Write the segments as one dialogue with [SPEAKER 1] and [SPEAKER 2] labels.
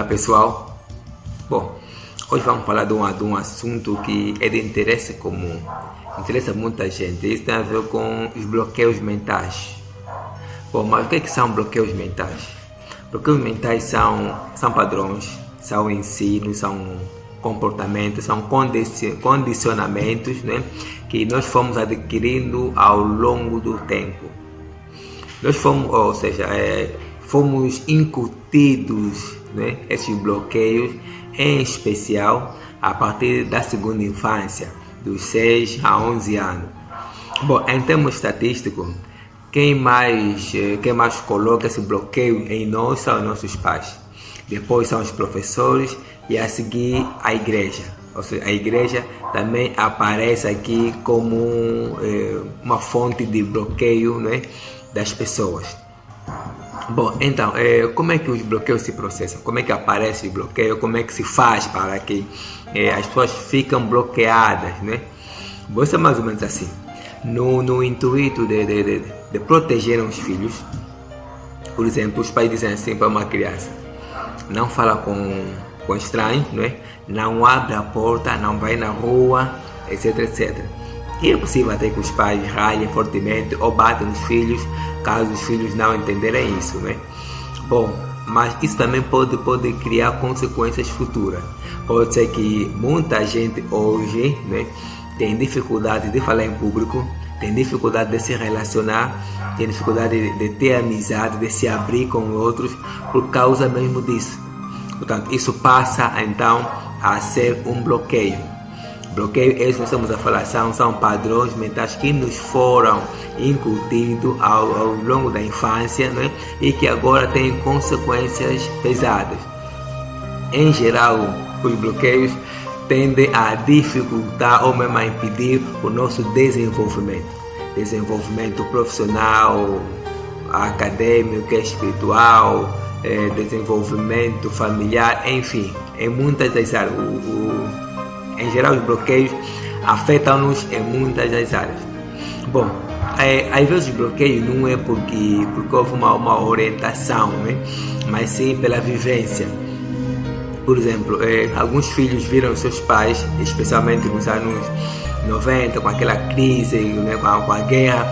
[SPEAKER 1] pessoal, bom, hoje vamos falar de um assunto que é de interesse comum, interessa muita gente. Isso tem a ver com os bloqueios mentais. Bom, mas o que são bloqueios mentais? Bloqueios mentais são padrões, são ensinos, são comportamentos, são condicionamentos, né, que nós fomos adquirindo ao longo do tempo. Nós fomos incutidos, né, esses bloqueios, em especial a partir da segunda infância, dos 6 a 11 anos. Bom, em termos estatísticos, quem mais coloca esse bloqueio em nós são os nossos pais. Depois são os professores e a seguir a igreja. Ou seja, a igreja também aparece aqui como uma fonte de bloqueio, né, das pessoas. Bom, então, como é que os bloqueios se processam? Como é que aparece o bloqueio? Como é que se faz para que as pessoas ficam bloqueadas, né? Bom, isso é mais ou menos assim. No intuito de proteger os filhos, por exemplo, os pais dizem assim para uma criança: não fala com estranhos, né? Não abre a porta, não vai na rua, etc, etc. E é possível até que os pais ralhem fortemente ou batem nos filhos, caso os filhos não entenderem isso, né? Bom, mas isso também pode criar consequências futuras. Pode ser que muita gente hoje, né, tem dificuldade de falar em público, tem dificuldade de se relacionar, tem dificuldade de ter amizade, de se abrir com outros, por causa mesmo disso. Portanto, isso passa então a ser um bloqueio. Bloqueio, esses que estamos a falar, são padrões mentais que nos foram incutidos ao longo da infância, né? E que agora têm consequências pesadas. Em geral, os bloqueios tendem a dificultar ou mesmo a impedir o nosso desenvolvimento profissional, acadêmico, espiritual, desenvolvimento familiar, enfim, em muitas das áreas. Em geral, os bloqueios afetam-nos em muitas das áreas. Bom, às vezes o bloqueio não é porque houve uma orientação, né? Mas sim pela vivência. Por exemplo, alguns filhos viram seus pais, especialmente nos anos 90, com aquela crise, né, com a guerra.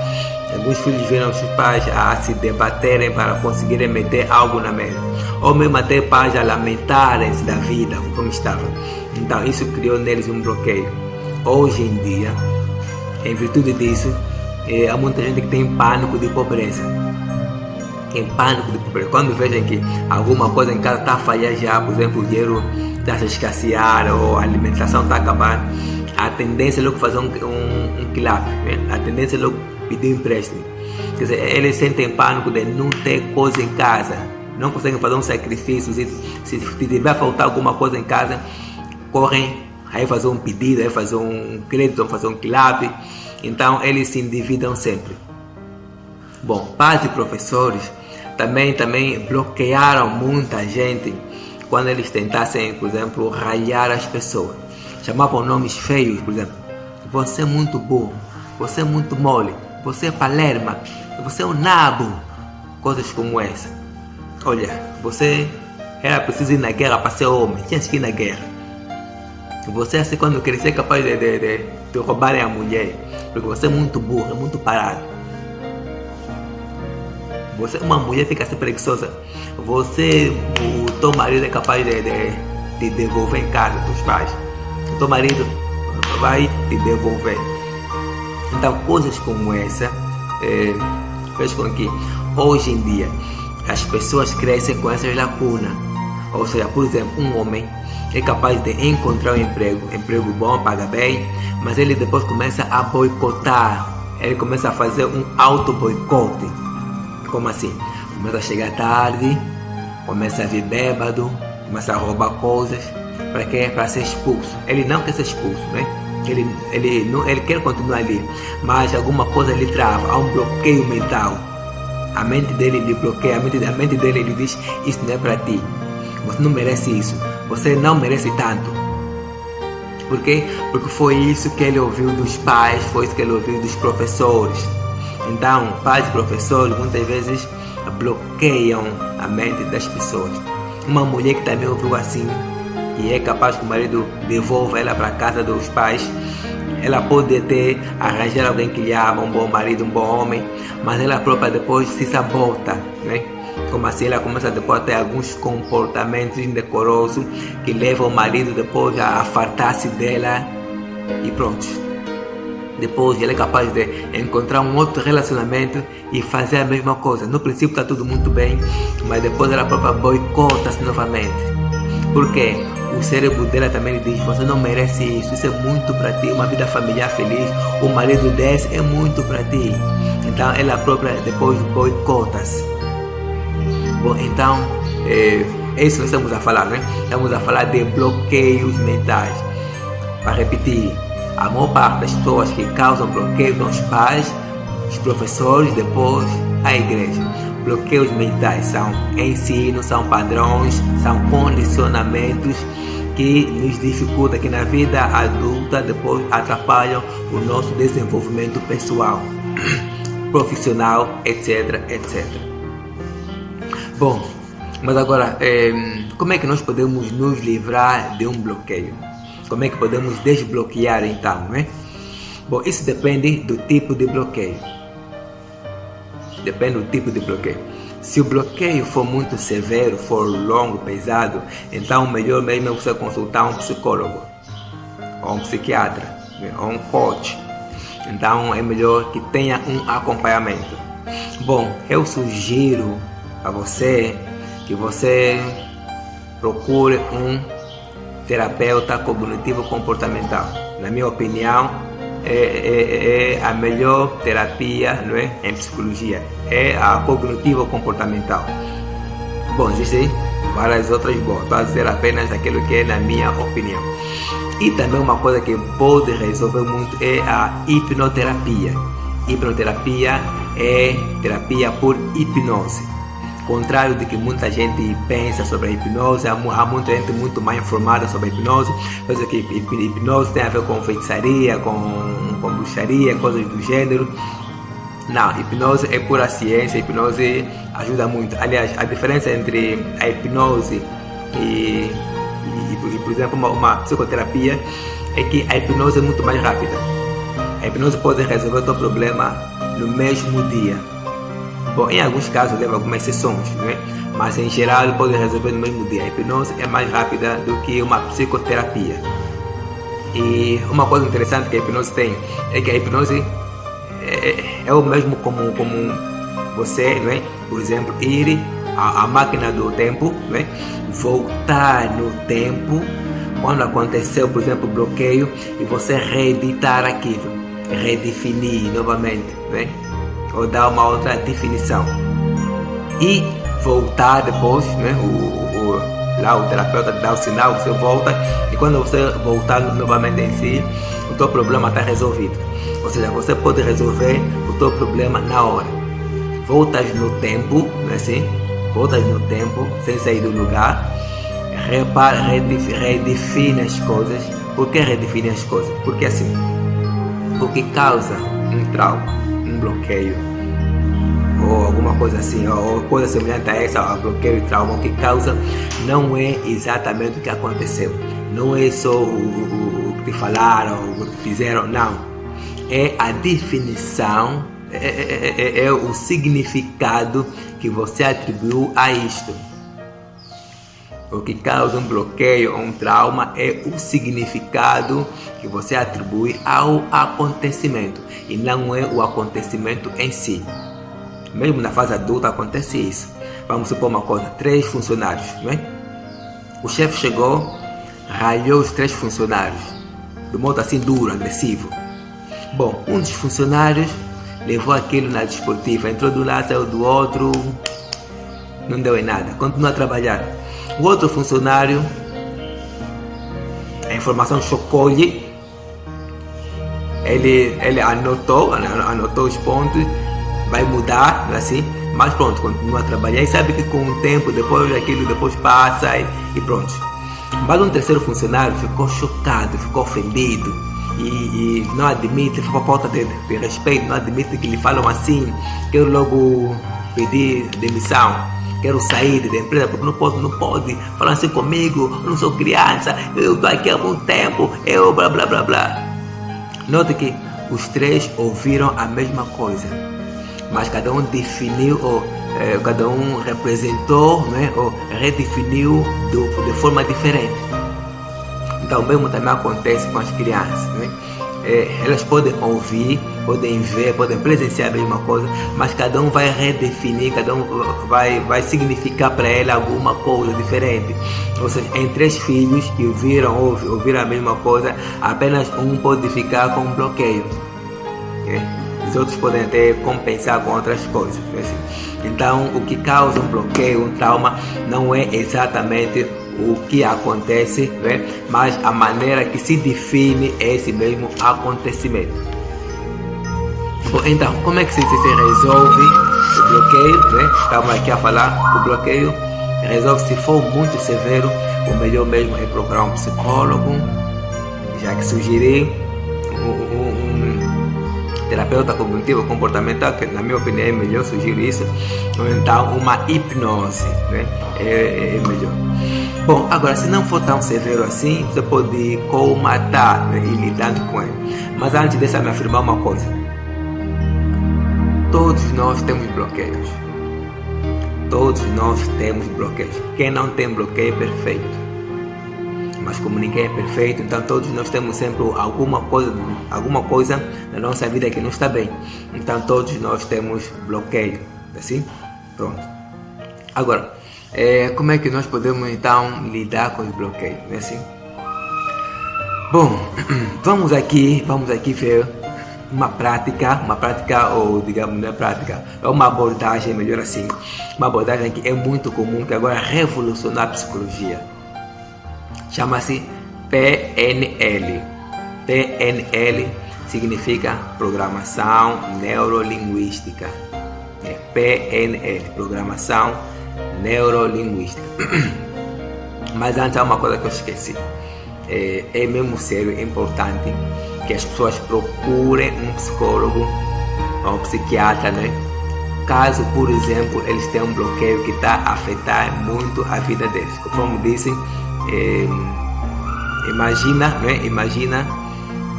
[SPEAKER 1] Alguns filhos viram seus pais a se debaterem para conseguirem meter algo na mesa, ou mesmo até pais a lamentarem-se da vida como estava. Então isso criou neles um bloqueio. Hoje em dia, em virtude disso, há muita gente que tem pânico de pobreza. Quando veem que alguma coisa em casa está a falhar já, por exemplo, o dinheiro está a escassear ou a alimentação está a acabar, a tendência é logo fazer um quilap, né? A tendência é logo pedir empréstimo. Quer dizer, eles sentem pânico de não ter coisa em casa, não conseguem fazer um sacrifício. Se tiver a faltar alguma coisa em casa, correm aí fazer um pedido, aí fazer um crédito, fazer um quilap. Então eles se endividam sempre. Bom, pais e professores também bloquearam muita gente quando eles tentassem, por exemplo, ralhar as pessoas. Chamavam nomes feios, por exemplo: você é muito burro, você é muito mole, você é palerma, você é um nabo. Coisas como essa. Olha, você era preciso ir na guerra para ser homem, tinha que ir na guerra. Você, assim, quando crescer, é capaz de roubarem a mulher, porque você é muito burro, é muito parado. Você, uma mulher, fica assim preguiçosa. Você, o teu marido é capaz de devolver em casa dos pais. O teu marido vai te devolver. Então, coisas como essa fez com que hoje em dia as pessoas crescem com essas lacunas. Ou seja, por exemplo, um homem é capaz de encontrar um emprego bom, paga bem, mas ele depois começa a boicotar. Ele começa a fazer um auto-boicote. Como assim? Começa a chegar tarde, começa a vir bêbado, começa a roubar coisas. Para quê? Para ser expulso. Ele não quer ser expulso, né? Ele quer continuar ali, mas alguma coisa lhe trava, há um bloqueio mental. A mente dele lhe bloqueia, a mente dele lhe diz: isso não é para ti, você não merece isso, você não merece tanto. Por quê? Porque foi isso que ele ouviu dos pais, foi isso que ele ouviu dos professores. Então, pais e professores muitas vezes bloqueiam a mente das pessoas. Uma mulher que também ouviu assim e é capaz que o marido devolva ela para a casa dos pais, ela pode até arranjar alguém que lhe ama, um bom marido, um bom homem, mas ela própria depois se sabota, né? Como assim ela começa depois a ter alguns comportamentos indecorosos que levam o marido depois a fartar-se dela e pronto. Depois ela é capaz de encontrar um outro relacionamento e fazer a mesma coisa. No princípio está tudo muito bem, mas depois ela própria boicota-se novamente. Por quê? O cérebro dela também lhe diz: você não merece isso, isso é muito para ti, uma vida familiar feliz, o marido desse é muito para ti. Então ela própria depois boicota-se. Bom, então é isso que nós estamos a falar, né? Estamos a falar de bloqueios mentais. Para repetir, a maior parte das pessoas que causam bloqueio são os pais, os professores, depois a igreja. Bloqueios mentais são ensinos, são padrões, são condicionamentos que nos dificultam, que na vida adulta depois atrapalham o nosso desenvolvimento pessoal, profissional, etc, etc. Bom, mas agora, como é que nós podemos nos livrar de um bloqueio? Como é que podemos desbloquear então, né? Bom, isso depende do tipo de bloqueio. Depende do tipo de bloqueio. Se o bloqueio for muito severo, for longo, pesado, então o melhor mesmo é você consultar um psicólogo, ou um psiquiatra, ou um coach. Então é melhor que tenha um acompanhamento. Bom, eu sugiro a você que você procure um terapeuta cognitivo comportamental. Na minha opinião, é a melhor terapia, não é? Em psicologia é a cognitivo comportamental. Bom, existem várias outras, estou a dizer apenas aquilo que é na minha opinião. E também uma coisa que pode resolver muito é a hipnoterapia. Hipnoterapia é terapia por hipnose. Contrário do que muita gente pensa sobre a hipnose, há muita gente muito mais informada sobre a hipnose. Pensa que hipnose tem a ver com feitiçaria, com bruxaria, coisas do gênero. Não, hipnose é pura ciência, hipnose ajuda muito. Aliás, a diferença entre a hipnose e por exemplo, uma psicoterapia é que a hipnose é muito mais rápida. A hipnose pode resolver o teu problema no mesmo dia. Bom, em alguns casos leva algumas sessões, né? Mas em geral pode resolver no mesmo dia. A hipnose é mais rápida do que uma psicoterapia. E uma coisa interessante que a hipnose tem é que a hipnose é o mesmo como você, né? Por exemplo, ir à máquina do tempo, né? Voltar no tempo quando aconteceu, por exemplo, bloqueio, e você reeditar aquilo, redefinir novamente, né? Ou dar uma outra definição e voltar depois, né? Lá o terapeuta dá o sinal, você volta, e quando você voltar novamente em si, o teu problema está resolvido. Ou seja, você pode resolver o teu problema na hora. Voltas no tempo, não é assim? Voltas no tempo, sem sair do lugar, redefine as coisas. Por que redefine as coisas? Porque assim, o que causa um trauma, um bloqueio, ou alguma coisa assim, ou coisa semelhante a essa, a bloqueio e trauma, o que causa não é exatamente o que aconteceu, não é só o que te falaram, o que te fizeram, não, é a definição, é o significado que você atribuiu a isto. O que causa um bloqueio ou um trauma é o significado que você atribui ao acontecimento, e não é o acontecimento em si. Mesmo na fase adulta acontece isso. Vamos supor uma coisa, 3 funcionários, não é? O chefe chegou, ralhou os 3 funcionários, de modo assim duro, agressivo. Bom, um dos funcionários levou aquilo na desportiva, entrou do lado, saiu do outro, não deu em nada, continua a trabalhar. O outro funcionário, a informação chocou-lhe, ele anotou os pontos, vai mudar, assim, mas pronto, continua a trabalhar e sabe que com o tempo, depois aquilo passa e pronto. Mas um terceiro funcionário ficou chocado, ficou ofendido e não admite, ficou falta de respeito, não admite que lhe falam assim, quer logo pedir demissão, quero sair da empresa porque não pode falar assim comigo, eu não sou criança, eu estou aqui há muito tempo, eu blá blá blá blá. Note que os três ouviram a mesma coisa, mas cada um definiu, ou cada um representou, né, ou redefiniu de forma diferente. Então, o mesmo também acontece com as crianças, né? Elas podem ouvir, podem ver, podem presenciar a mesma coisa, mas cada um vai redefinir, cada um vai significar para ela alguma coisa diferente. Ou seja, em três filhos que ouviram a mesma coisa, apenas um pode ficar com um bloqueio, né? Os outros podem até compensar com outras coisas, né? Então, o que causa um bloqueio, um trauma, não é exatamente o que acontece, né? Mas a maneira que se define esse mesmo acontecimento. Bom, então, como é que se resolve o bloqueio, né? Estamos aqui a falar, o bloqueio resolve se for muito severo. O melhor mesmo é procurar um psicólogo, já que sugeri um terapeuta cognitivo comportamental, que na minha opinião é melhor, sugiro isso, ou então uma hipnose, né? É melhor. Bom, agora, se não for tão severo assim, você pode colmatar, né, e lidando com ele. Mas antes deixa me afirmar uma coisa: todos nós temos bloqueios. Todos nós temos bloqueios. Quem não tem bloqueio é perfeito. Mas como ninguém é perfeito, então todos nós temos sempre alguma coisa na nossa vida que não está bem. Então todos nós temos bloqueio, assim? Pronto. Agora, como é que nós podemos então lidar com os bloqueios, né, assim? Bom, vamos aqui ver uma prática, ou digamos, não é prática, é uma abordagem, melhor assim, uma abordagem que é muito comum, que agora revolucionou a psicologia. Chama-se PNL. PNL significa Programação Neurolinguística. PNL, Programação Neurolinguística. Mas antes há uma coisa que eu esqueci. É mesmo sério, é importante que as pessoas procurem um psicólogo ou um psiquiatra, né? Caso, por exemplo, eles tenham um bloqueio que está a afetar muito a vida deles. Como dizem, imagina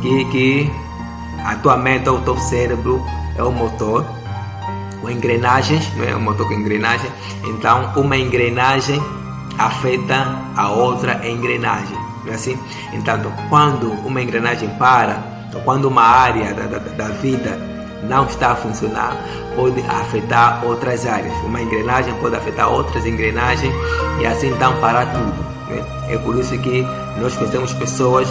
[SPEAKER 1] que a tua mente ou o teu cérebro é o motor com engrenagens, não é? Um motor com engrenagem. Então, uma engrenagem afeta a outra engrenagem, não é assim? Então, quando uma engrenagem para, ou quando uma área da vida não está a funcionar, pode afetar outras áreas. Uma engrenagem pode afetar outras engrenagens e assim então parar tudo, né? É por isso que nós conhecemos pessoas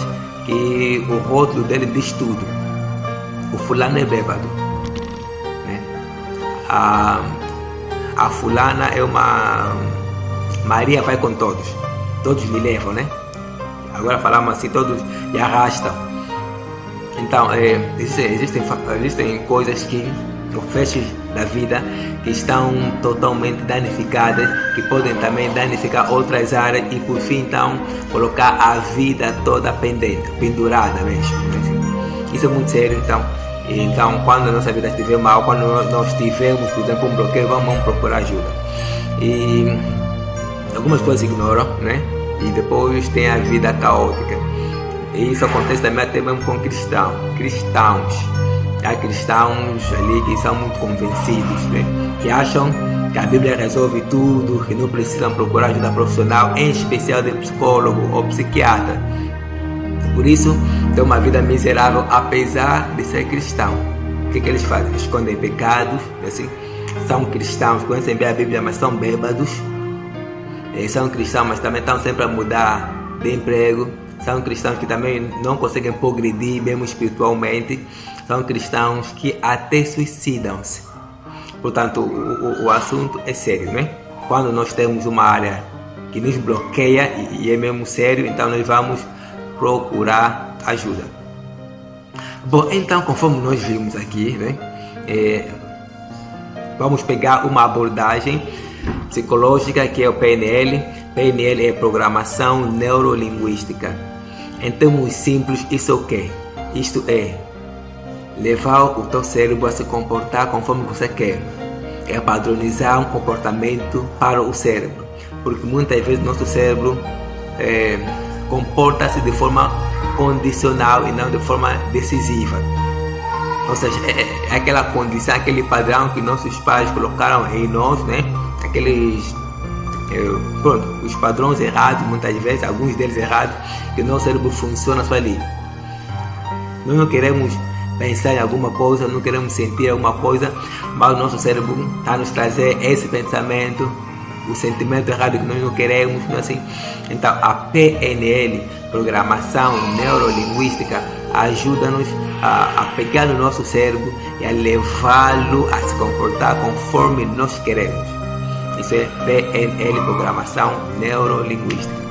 [SPEAKER 1] que o rótulo dele diz tudo. O fulano é bêbado, né? A fulana é uma Maria, vai com todos lhe levam, né? Agora falamos assim, todos lhe arrastam. Então, existem coisas que, fechos da vida, que estão totalmente danificadas, que podem também danificar outras áreas e, por fim, então, colocar a vida toda pendurada mesmo. Isso é muito sério, então. Então, quando a nossa vida estiver mal, quando nós tivermos, por exemplo, um bloqueio, vamos procurar ajuda. E algumas pessoas ignoram, né? E depois tem a vida caótica. E isso acontece também até mesmo com cristãos. Há cristãos ali que são muito convencidos, né? Que acham que a Bíblia resolve tudo, que não precisam procurar ajuda profissional, em especial de psicólogo ou psiquiatra. Por isso, tem uma vida miserável apesar de ser cristão. O que eles fazem? Escondem pecados, assim. São cristãos, conhecem bem a Bíblia, mas são bêbados. São cristãos, mas também estão sempre a mudar de emprego. São cristãos que também não conseguem progredir mesmo espiritualmente. São cristãos que até suicidam-se. Portanto, o assunto é sério, né? Quando nós temos uma área que nos bloqueia e é mesmo sério, então nós vamos procurar ajuda. Bom, então, conforme nós vimos aqui, né? Vamos pegar uma abordagem psicológica que é o PNL. PNL é Programação Neurolinguística. Em termos simples, isso é o quê? Isto é levar o teu cérebro a se comportar conforme você quer. é padronizar um comportamento para o cérebro, porque muitas vezes nosso cérebro comporta-se de forma condicional e não de forma decisiva. Ou seja, é aquela condição, aquele padrão que nossos pais colocaram em nós, né? Aqueles os padrões errados, muitas vezes, alguns deles errados, que o nosso cérebro funciona só ali. Nós não queremos pensar em alguma coisa, não queremos sentir alguma coisa, mas o nosso cérebro está a nos trazer esse pensamento, o sentimento errado que nós não queremos, não é assim? Então a PNL, Programação Neurolinguística, ajuda-nos a pegar no nosso cérebro e a levá-lo a se comportar conforme nós queremos. Isso é PNL, Programação Neurolinguística.